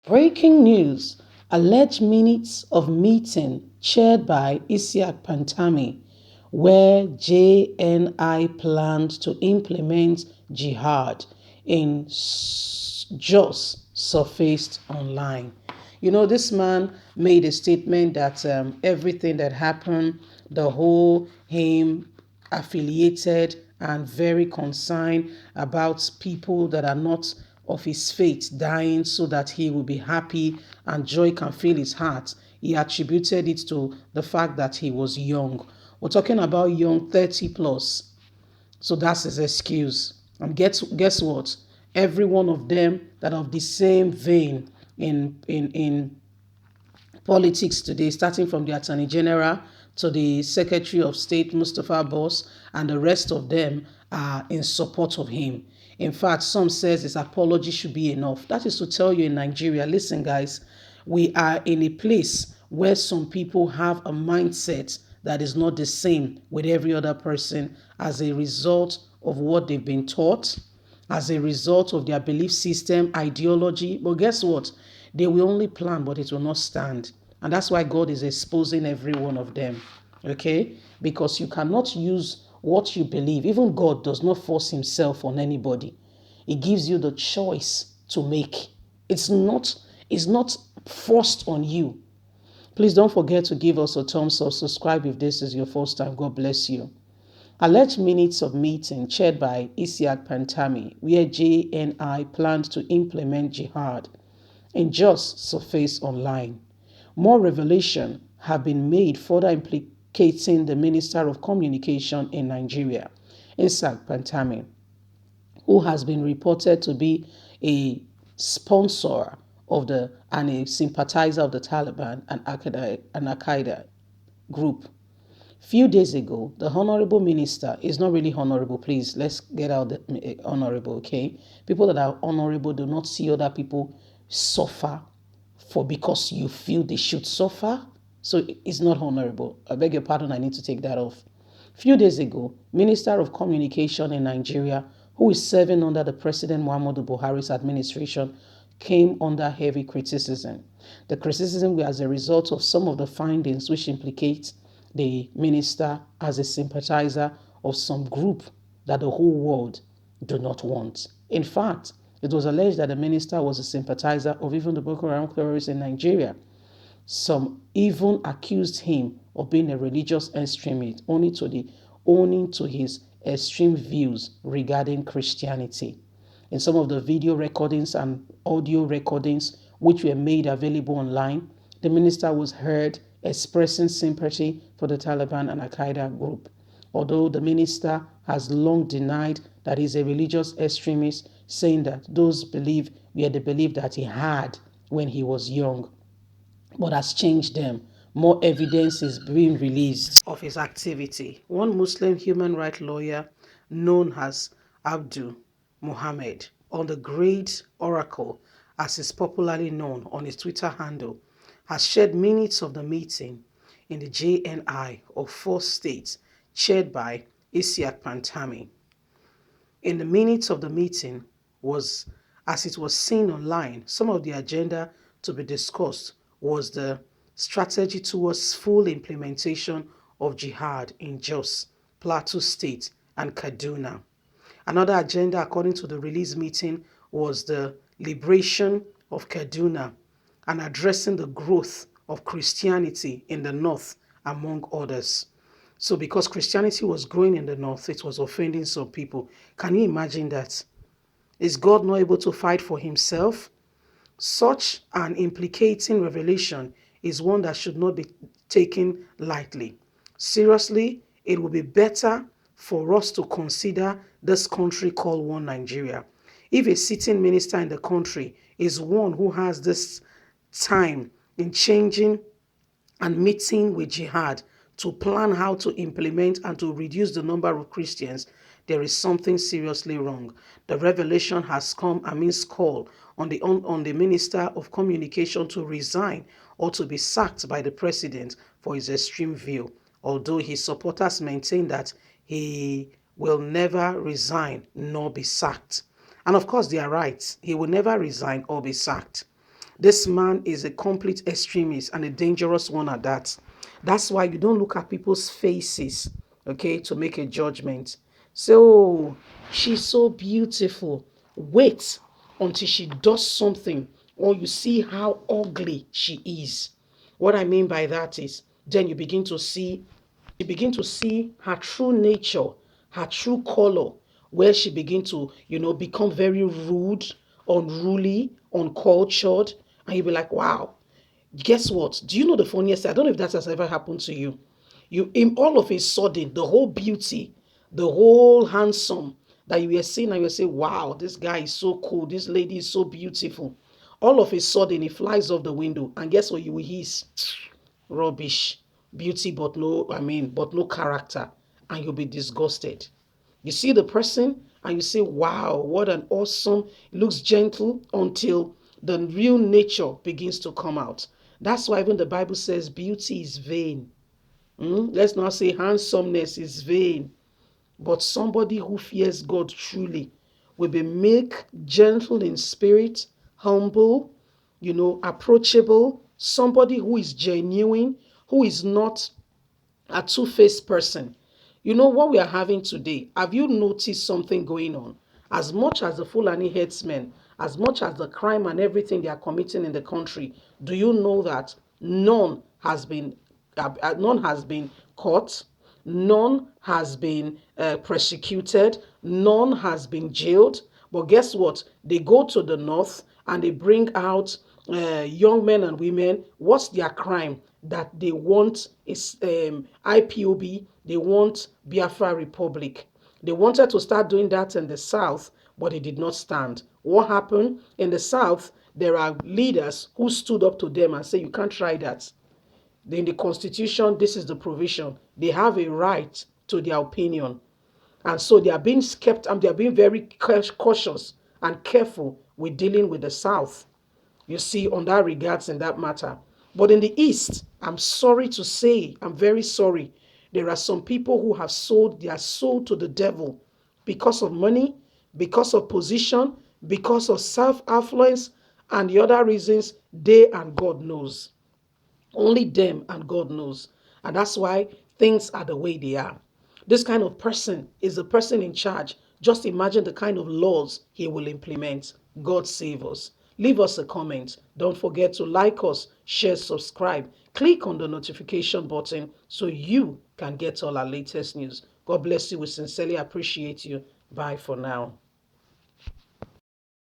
Breaking news: alleged minutes of meeting chaired by Pantami, where JNI planned to implement jihad in Jos surfaced online. You know, this man made a statement that everything that happened, the whole him affiliated and very concerned about people that are not of his faith dying so that he will be happy and joy can fill his heart. He attributed it to the fact that he was young. We're talking about young, 30 plus. So that's his excuse. And guess what? Every one of them that are of the same vein in politics today, starting from the Attorney General to the Secretary of State, Mustafa Boss, and the rest of them are in support of him. In fact, some says his apology should be enough. That is to tell you in Nigeria, listen guys, we are in a place where some people have a mindset that is not the same with every other person as a result of what they've been taught, as a result of their belief system, ideology. But guess what? They will only plan, but it will not stand. And that's why God is exposing every one of them. Okay? Because you cannot use what you believe. Even God does not force himself on anybody. He gives you the choice to make. It's not forced on you. Please don't forget to give us a thumbs up, subscribe if this is your first time. God bless you. Alleged minutes of meeting chaired by Pantami, where JNI planned to implement jihad, in Jos surfaced online. More revelation have been made further implicating the Minister of Communication in Nigeria, Pantami, who has been reported to be a sponsor of and a sympathizer of the Taliban and Al-Qaeda group. Few days ago, the honorable minister is not really honorable. Please, let's get out the honorable, okay? People that are honorable do not see other people suffer because you feel they should suffer. So it's not honorable. I beg your pardon, I need to take that off. Few days ago, Minister of Communication in Nigeria, who is serving under the President Muhammadu Buhari's administration, came under heavy criticism. The criticism was as a result of some of the findings which implicate the minister as a sympathizer of some group that the whole world do not want. In fact, it was alleged that the minister was a sympathizer of even the Boko Haram terrorists in Nigeria. Some even accused him of being a religious extremist, owing to his extreme views regarding Christianity. In some of the video recordings and audio recordings which were made available online, the minister was heard expressing sympathy for the Taliban and Al-Qaeda group. Although the minister has long denied that he's a religious extremist, saying that those belief were the belief that he had when he was young, but has changed them. More evidence is being released of his activity. One Muslim human rights lawyer known as Abdul Muhammad, on the Great Oracle, as is popularly known on his Twitter handle, has shared minutes of the meeting in the JNI of 4 states chaired by Pantami. In the minutes of the meeting was, as it was seen online, some of the agenda to be discussed was the strategy towards full implementation of jihad in Jos, Plateau State, and Kaduna. Another agenda, according to the release meeting, was the liberation of Kaduna and addressing the growth of Christianity in the north, among others. So because Christianity was growing in the north, it was offending some people. Can you imagine that? Is God not able to fight for himself? Such an implicating revelation is one that should not be taken lightly. Seriously, it will be better for us to consider this country called one Nigeria. If a sitting minister in the country is one who has this time in changing and meeting with jihad to plan how to implement and to reduce the number of Christians, there is something seriously wrong. The revelation has come amidst call on the Minister of Communication to resign or to be sacked by the president for his extreme view, although his supporters maintain that he will never resign nor be sacked. And of course, they are right. He will never resign or be sacked. This man is a complete extremist and a dangerous one at that. That's why you don't look at people's faces, okay, to make a judgment. So she's so beautiful. Wait until she does something or you see how ugly she is. What I mean by that is then you begin to see her true nature, her true color, where she begin to, become very rude, unruly, uncultured, and you'll be like, wow. Guess what? Do you know the funniest? I don't know if that has ever happened to you. You, in all of a sudden, the whole beauty, the whole handsome that you were seeing, and you say, wow, this guy is so cool. This lady is so beautiful. All of a sudden, it flies off the window, and guess what? You will hear rubbish, beauty, but no character, and you'll be disgusted. You see the person and you say, wow, what an awesome, it looks gentle until the real nature begins to come out. That's why even the Bible says beauty is vain. Let's not say handsomeness is vain, but somebody who fears God truly will be meek, gentle in spirit, humble, approachable, somebody who is genuine, who is not a two-faced person. You know what we are having today? Have you noticed something going on? As much as the Fulani headsmen, as much as the crime and everything they are committing in the country, do you know that none has been caught, none has been persecuted, none has been jailed. But guess what? They go to the north and they bring out young men and women. What's their crime? That they want is IPOB, they want Biafra Republic. They wanted to start doing that in the south, but it did not stand. What happened? In the south, there are leaders who stood up to them and say, you can't try that. In the constitution, this is the provision. They have a right to their opinion. And so they are being kept and they are being very cautious and careful with dealing with the South. You see, on that regards in that matter. But in the East, I'm sorry to say, I'm very sorry. There are some people who have sold their soul to the devil because of money, because of position, because of self-affluence, and the other reasons they and God knows. Only them and God knows. And that's why things are the way they are. This kind of person is the person in charge. Just imagine the kind of laws he will implement. God save us. Leave us a comment. Don't forget to like us, share, subscribe. Click on the notification button so you can get all our latest news. God bless you. We sincerely appreciate you. Bye for now.